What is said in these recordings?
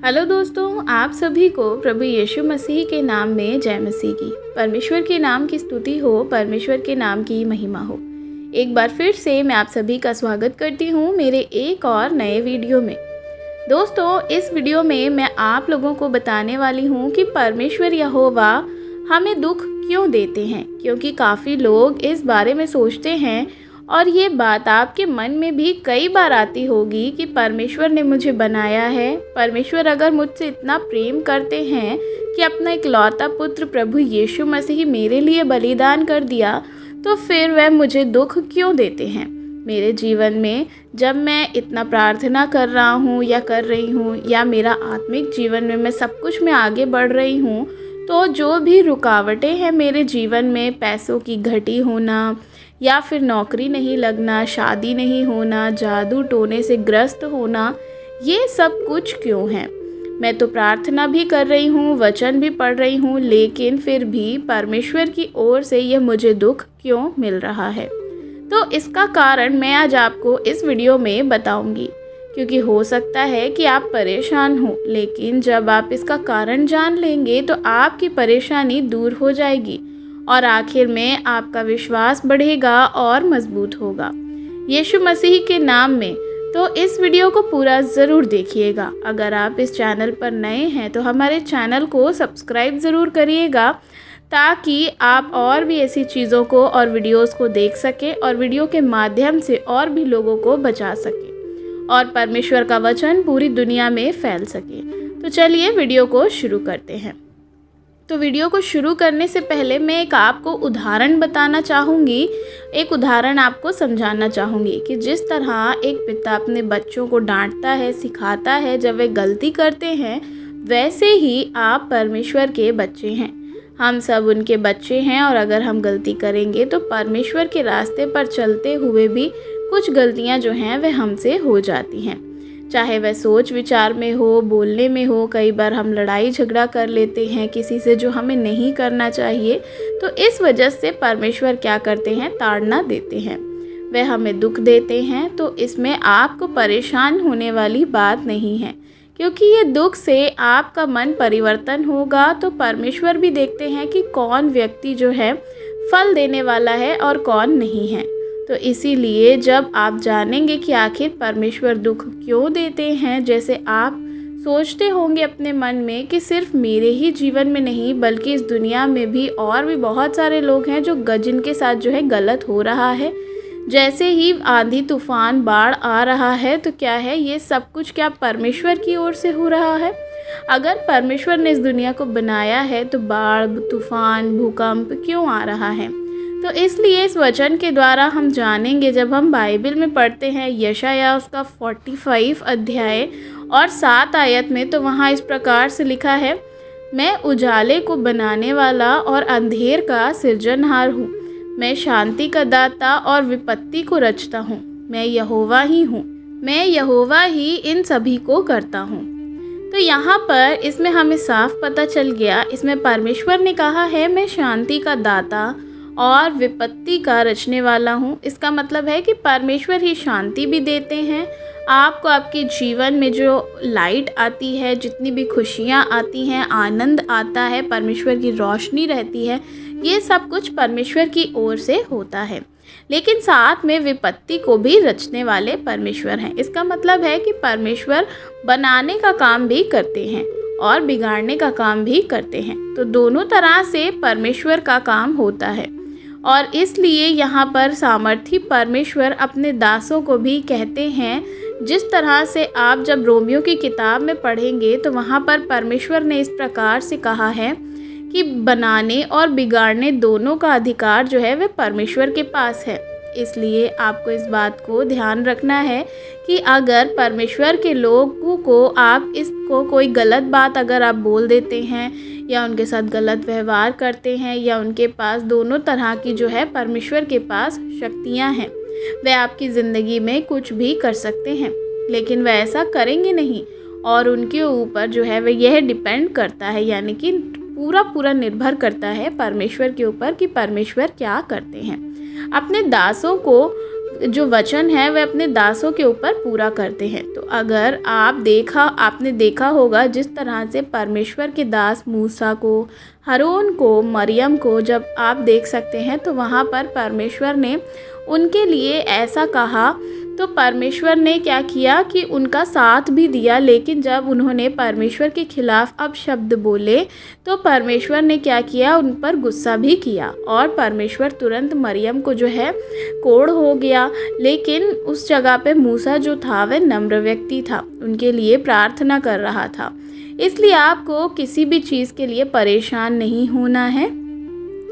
Hello दोस्तों, आप सभी को प्रभु यीशु मसीह के नाम में जय मसीह की। परमेश्वर के नाम की स्तुति हो, परमेश्वर के नाम की महिमा हो। एक बार फिर से मैं आप सभी का स्वागत करती हूँ मेरे एक और नए वीडियो में। दोस्तों, इस वीडियो में मैं आप लोगों को बताने वाली हूँ कि परमेश्वर यहोवा हमें दुख क्यों देते हैं, क्योंकि काफ़ी लोग इस बारे में सोचते हैं और ये बात आपके मन में भी कई बार आती होगी कि परमेश्वर ने मुझे बनाया है। परमेश्वर अगर मुझसे इतना प्रेम करते हैं कि अपना इकलौता पुत्र प्रभु यीशु मसीह मेरे लिए बलिदान कर दिया, तो फिर वह मुझे दुख क्यों देते हैं मेरे जीवन में। जब मैं इतना प्रार्थना कर रहा हूँ या कर रही हूँ, या मेरा आत्मिक जीवन में मैं सब कुछ में आगे बढ़ रही हूँ, तो जो भी रुकावटें हैं मेरे जीवन में, पैसों की घटी होना या फिर नौकरी नहीं लगना, शादी नहीं होना, जादू टोने से ग्रस्त होना, ये सब कुछ क्यों है। मैं तो प्रार्थना भी कर रही हूँ, वचन भी पढ़ रही हूँ, लेकिन फिर भी परमेश्वर की ओर से यह मुझे दुख क्यों मिल रहा है। तो इसका कारण मैं आज आपको इस वीडियो में बताऊंगी, क्योंकि हो सकता है कि आप परेशान हो, लेकिन जब आप इसका कारण जान लेंगे तो आपकी परेशानी दूर हो जाएगी और आखिर में आपका विश्वास बढ़ेगा और मजबूत होगा यीशु मसीह के नाम में। तो इस वीडियो को पूरा ज़रूर देखिएगा। अगर आप इस चैनल पर नए हैं तो हमारे चैनल को सब्सक्राइब ज़रूर करिएगा, ताकि आप और भी ऐसी चीज़ों को और वीडियोस को देख सकें और वीडियो के माध्यम से और भी लोगों को बचा सकें और परमेश्वर का वचन पूरी दुनिया में फैल सके। तो चलिए वीडियो को शुरू करते हैं। तो वीडियो को शुरू करने से पहले मैं एक आपको उदाहरण बताना चाहूँगी, एक उदाहरण आपको समझाना चाहूँगी कि जिस तरह एक पिता अपने बच्चों को डांटता है, सिखाता है जब वे गलती करते हैं, वैसे ही आप परमेश्वर के बच्चे हैं। हम सब उनके बच्चे हैं और अगर हम गलती करेंगे तो परमेश्वर के रास्ते पर चलते हुए भी कुछ गलतियाँ जो हैं वह हमसे हो जाती हैं, चाहे वह सोच विचार में हो, बोलने में हो। कई बार हम लड़ाई झगड़ा कर लेते हैं किसी से, जो हमें नहीं करना चाहिए। तो इस वजह से परमेश्वर क्या करते हैं, ताड़ना देते हैं, वह हमें दुख देते हैं। तो इसमें आपको परेशान होने वाली बात नहीं है, क्योंकि ये दुख से आपका मन परिवर्तन होगा। तो परमेश्वर भी देखते हैं कि कौन व्यक्ति जो है फल देने वाला है और कौन नहीं है। तो इसीलिए जब आप जानेंगे कि आखिर परमेश्वर दुख क्यों देते हैं, जैसे आप सोचते होंगे अपने मन में कि सिर्फ मेरे ही जीवन में नहीं बल्कि इस दुनिया में भी और भी बहुत सारे लोग हैं जो जिनके साथ जो है गलत हो रहा है। जैसे ही आंधी तूफान बाढ़ आ रहा है, तो क्या है, ये सब कुछ क्या परमेश्वर की ओर से हो रहा है। अगर परमेश्वर ने इस दुनिया को बनाया है तो बाढ़, तूफान, भूकंप क्यों आ रहा है। तो इसलिए इस वचन के द्वारा हम जानेंगे, जब हम बाइबल में पढ़ते हैं यशायाह उसका 45 अध्याय और 7 आयत में, तो वहाँ इस प्रकार से लिखा है, मैं उजाले को बनाने वाला और अंधेर का सृजनहार हूँ, मैं शांति का दाता और विपत्ति को रचता हूँ, मैं यहोवा ही हूँ, मैं यहोवा ही इन सभी को करता हूँ। तो यहाँ पर इसमें हमें साफ पता चल गया, इसमें परमेश्वर ने कहा है मैं शांति का दाता और विपत्ति का रचने वाला हूँ। इसका मतलब है कि परमेश्वर ही शांति भी देते हैं आपको। आपके जीवन में जो लाइट आती है, जितनी भी खुशियाँ आती हैं, आनंद आता है, परमेश्वर की रोशनी रहती है, ये सब कुछ परमेश्वर की ओर से होता है। लेकिन साथ में विपत्ति को भी रचने वाले परमेश्वर हैं। इसका मतलब है कि परमेश्वर बनाने का काम भी करते हैं और बिगाड़ने का काम भी करते हैं। तो दोनों तरह से परमेश्वर का काम होता है। और इसलिए यहाँ पर सामर्थी परमेश्वर अपने दासों को भी कहते हैं, जिस तरह से आप जब रोमियो की किताब में पढ़ेंगे तो वहाँ पर परमेश्वर ने इस प्रकार से कहा है कि बनाने और बिगाड़ने दोनों का अधिकार जो है वह परमेश्वर के पास है। इसलिए आपको इस बात को ध्यान रखना है कि अगर परमेश्वर के लोगों को आप इसको कोई गलत बात अगर आप बोल देते हैं या उनके साथ गलत व्यवहार करते हैं, या उनके पास दोनों तरह की जो है परमेश्वर के पास शक्तियां हैं, वह आपकी ज़िंदगी में कुछ भी कर सकते हैं, लेकिन वह ऐसा करेंगे नहीं। और उनके ऊपर जो है वह यह डिपेंड करता है, यानी कि पूरा निर्भर करता है परमेश्वर के ऊपर कि परमेश्वर क्या करते हैं। अपने दासों को जो वचन है वह अपने दासों के ऊपर पूरा करते हैं। तो अगर आपने देखा होगा जिस तरह से परमेश्वर के दास मूसा को, हारून को, मरियम को जब आप देख सकते हैं तो वहाँ पर परमेश्वर ने उनके लिए ऐसा कहा, तो परमेश्वर ने क्या किया कि उनका साथ भी दिया। लेकिन जब उन्होंने परमेश्वर के खिलाफ अपशब्द बोले तो परमेश्वर ने क्या किया, उन पर गुस्सा भी किया और परमेश्वर तुरंत मरियम को जो है कोढ़ हो गया। लेकिन उस जगह पे मूसा जो था वह नम्र व्यक्ति था, उनके लिए प्रार्थना कर रहा था। इसलिए आपको किसी भी चीज़ के लिए परेशान नहीं होना है,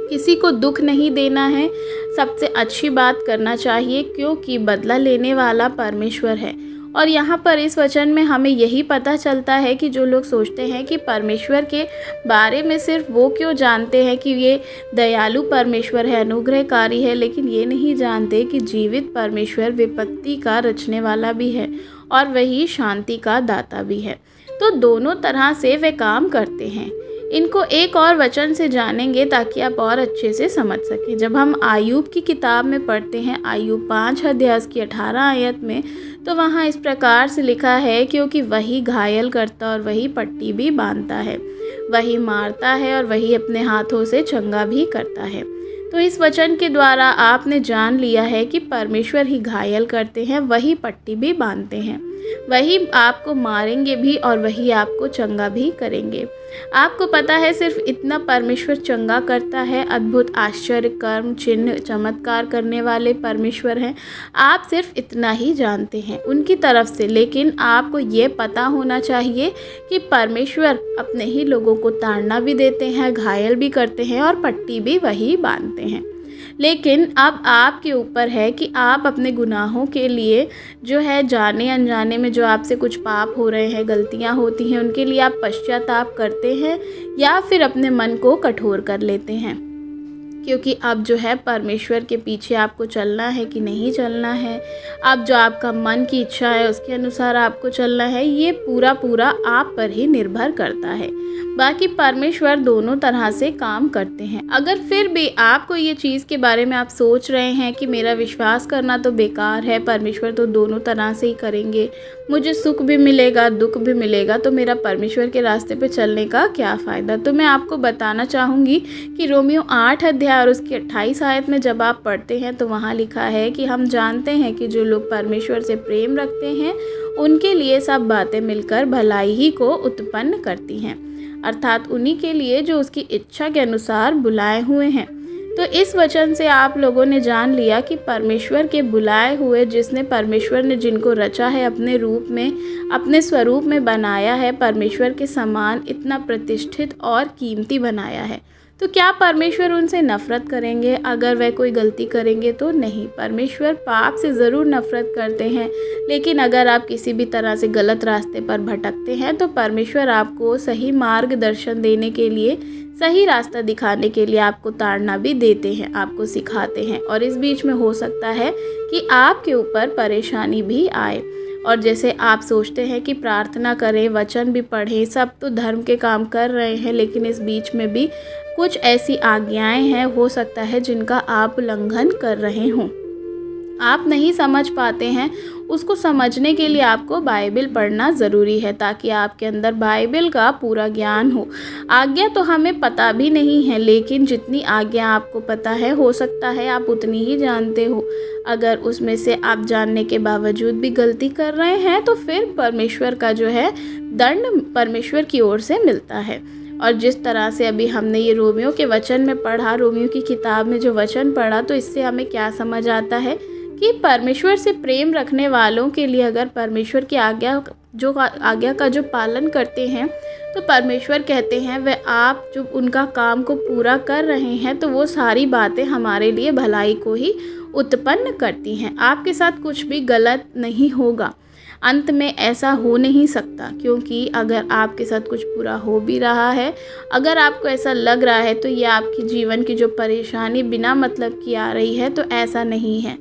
किसी को दुख नहीं देना है, सबसे अच्छी बात करना चाहिए, क्योंकि बदला लेने वाला परमेश्वर है। और यहाँ पर इस वचन में हमें यही पता चलता है कि जो लोग सोचते हैं कि परमेश्वर के बारे में सिर्फ वो क्यों जानते हैं कि ये दयालु परमेश्वर है, अनुग्रहकारी है, लेकिन ये नहीं जानते कि जीवित परमेश्वर विपत्ति का रचने वाला भी है और वही शांति का दाता भी है। तो दोनों तरह से वे काम करते हैं। इनको एक और वचन से जानेंगे ताकि आप और अच्छे से समझ सकें। जब हम आयूब की किताब में पढ़ते हैं, आयूब 5 अध्याय की 18 आयत में, तो वहाँ इस प्रकार से लिखा है, क्योंकि वही घायल करता और वही पट्टी भी बांधता है, वही मारता है और वही अपने हाथों से चंगा भी करता है। तो इस वचन के द्वारा आपने जान लिया है कि परमेश्वर ही घायल करते हैं, वही पट्टी भी बांधते हैं, वही आपको मारेंगे भी और वही आपको चंगा भी करेंगे। आपको पता है सिर्फ इतना परमेश्वर चंगा करता है, अद्भुत आश्चर्य कर्म चिन्ह चमत्कार करने वाले परमेश्वर हैं। आप सिर्फ इतना ही जानते हैं उनकी तरफ से, लेकिन आपको ये पता होना चाहिए कि परमेश्वर अपने ही लोगों को ताड़ना भी देते हैं, घायल भी करते हैं और पट्टी भी वही बांधते हैं। लेकिन अब आपके ऊपर है कि आप अपने गुनाहों के लिए जो है जाने अनजाने में जो आपसे कुछ पाप हो रहे हैं, गलतियां होती हैं, उनके लिए आप पश्चाताप करते हैं या फिर अपने मन को कठोर कर लेते हैं। क्योंकि अब जो है परमेश्वर के पीछे आपको चलना है कि नहीं चलना है, अब जो आपका मन की इच्छा है उसके अनुसार आपको चलना है, ये पूरा आप पर ही निर्भर करता है। बाकी परमेश्वर दोनों तरह से काम करते हैं। अगर फिर भी आपको ये चीज़ के बारे में आप सोच रहे हैं कि मेरा विश्वास करना तो बेकार है, परमेश्वर तो दोनों तरह से ही करेंगे, मुझे सुख भी मिलेगा दुख भी मिलेगा, तो मेरा परमेश्वर के रास्ते पे चलने का क्या फ़ायदा। तो मैं आपको बताना चाहूँगी कि रोमियो 8 अध्याय और उसकी 28 आयत में जब आप पढ़ते हैं तो वहाँ लिखा है कि हम जानते हैं कि जो लोग परमेश्वर से प्रेम रखते हैं उनके लिए सब बातें मिलकर भलाई ही को उत्पन्न करती हैं, अर्थात उन्हीं के लिए जो उसकी इच्छा के अनुसार बुलाए हुए हैं। तो इस वचन से आप लोगों ने जान लिया कि परमेश्वर के बुलाए हुए, जिसने परमेश्वर ने जिनको रचा है अपने रूप में, अपने स्वरूप में बनाया है, परमेश्वर के समान इतना प्रतिष्ठित और कीमती बनाया है, तो क्या परमेश्वर उनसे नफ़रत करेंगे अगर वह कोई गलती करेंगे? तो नहीं। परमेश्वर पाप से ज़रूर नफ़रत करते हैं, लेकिन अगर आप किसी भी तरह से गलत रास्ते पर भटकते हैं तो परमेश्वर आपको सही मार्गदर्शन देने के लिए, सही रास्ता दिखाने के लिए आपको ताड़ना भी देते हैं, आपको सिखाते हैं। और इस बीच में हो सकता है कि आपके ऊपर परेशानी भी आए, और जैसे आप सोचते हैं कि प्रार्थना करें, वचन भी पढ़ें, सब तो धर्म के काम कर रहे हैं, लेकिन इस बीच में भी कुछ ऐसी आज्ञाएं हैं हो सकता है जिनका आप उल्लंघन कर रहे हों, आप नहीं समझ पाते हैं। उसको समझने के लिए आपको बाइबल पढ़ना ज़रूरी है, ताकि आपके अंदर बाइबल का पूरा ज्ञान हो। आज्ञा तो हमें पता भी नहीं है, लेकिन जितनी आज्ञा आपको पता है, हो सकता है आप उतनी ही जानते हो। अगर उसमें से आप जानने के बावजूद भी गलती कर रहे हैं तो फिर परमेश्वर का जो है दंड परमेश्वर की ओर से मिलता है। और जिस तरह से अभी हमने ये रोमियो के वचन में पढ़ा, रोमियो की किताब में जो वचन पढ़ा, तो इससे हमें क्या समझ आता है कि परमेश्वर से प्रेम रखने वालों के लिए अगर परमेश्वर की आज्ञा का जो पालन करते हैं, तो परमेश्वर कहते हैं वह आप जो उनका काम को पूरा कर रहे हैं, तो वो सारी बातें हमारे लिए भलाई को ही उत्पन्न करती हैं। आपके साथ कुछ भी गलत नहीं होगा, अंत में ऐसा हो नहीं सकता, क्योंकि अगर आपके साथ कुछ बुरा हो भी रहा है, अगर आपको ऐसा लग रहा है, तो ये आपके जीवन की जो परेशानी बिना मतलब की आ रही है, तो ऐसा नहीं है।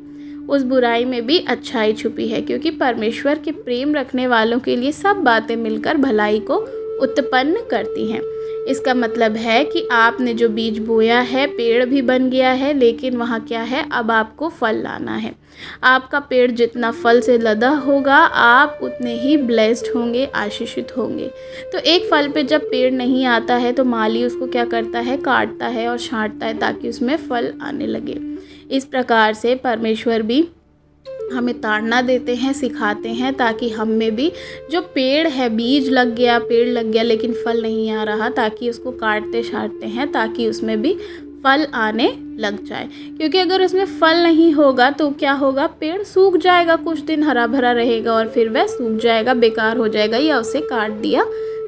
उस बुराई में भी अच्छाई छुपी है, क्योंकि परमेश्वर के प्रेम रखने वालों के लिए सब बातें मिलकर भलाई को उत्पन्न करती हैं। इसका मतलब है कि आपने जो बीज बोया है पेड़ भी बन गया है, लेकिन वहाँ क्या है, अब आपको फल लाना है। आपका पेड़ जितना फल से लदा होगा आप उतने ही ब्लेस्ड होंगे, आशीषित होंगे। तो एक फल पे जब पेड़ नहीं आता है तो माली उसको क्या करता है, काटता है और छांटता है ताकि उसमें फल आने लगे। इस प्रकार से परमेश्वर भी हमें ताड़ना देते हैं, सिखाते हैं, ताकि हम में भी जो पेड़ है, बीज लग गया, पेड़ लग गया लेकिन फल नहीं आ रहा, ताकि उसको काटते छांटते हैं ताकि उसमें भी फल आने लग जाए। क्योंकि अगर उसमें फल नहीं होगा तो क्या होगा, पेड़ सूख जाएगा, कुछ दिन हरा भरा रहेगा और फिर वह सूख जाएगा, बेकार हो जाएगा या उसे काट दिया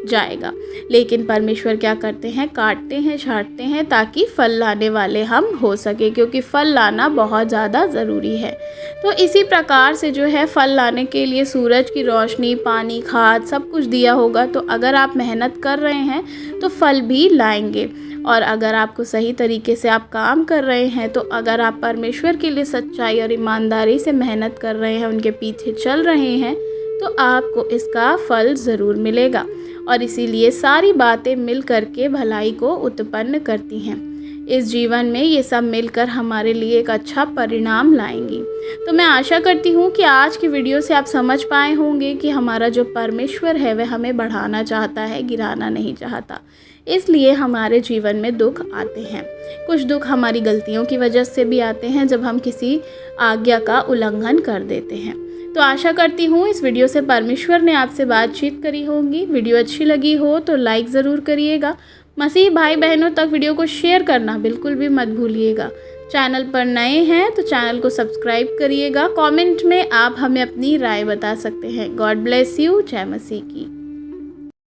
जाएगा। लेकिन परमेश्वर क्या करते हैं, काटते हैं, छांटते हैं ताकि फल लाने वाले हम हो सके, क्योंकि फल लाना बहुत ज़्यादा ज़रूरी है। तो इसी प्रकार से जो है फल लाने के लिए सूरज की रोशनी, पानी, खाद सब कुछ दिया होगा। तो अगर आप मेहनत कर रहे हैं तो फल भी लाएंगे, और अगर आपको सही तरीके से आप काम कर रहे हैं, तो अगर आप परमेश्वर के लिए सच्चाई और ईमानदारी से मेहनत कर रहे हैं, उनके पीछे चल रहे हैं, तो आपको इसका फल ज़रूर मिलेगा। और इसीलिए सारी बातें मिल करके भलाई को उत्पन्न करती हैं। इस जीवन में ये सब मिलकर हमारे लिए एक अच्छा परिणाम लाएंगी। तो मैं आशा करती हूँ कि आज की वीडियो से आप समझ पाए होंगे कि हमारा जो परमेश्वर है वह हमें बढ़ाना चाहता है, गिराना नहीं चाहता। इसलिए हमारे जीवन में दुख आते हैं। कुछ दुख हमारी गलतियों की वजह से भी आते हैं, जब हम किसी आज्ञा का उल्लंघन कर देते हैं। तो आशा करती हूँ इस वीडियो से परमेश्वर ने आपसे बातचीत करी होगी। वीडियो अच्छी लगी हो तो लाइक ज़रूर करिएगा। मसीह भाई बहनों तक वीडियो को शेयर करना बिल्कुल भी मत भूलिएगा। चैनल पर नए हैं तो चैनल को सब्सक्राइब करिएगा। कमेंट में आप हमें अपनी राय बता सकते हैं। God bless you. जय मसीह की।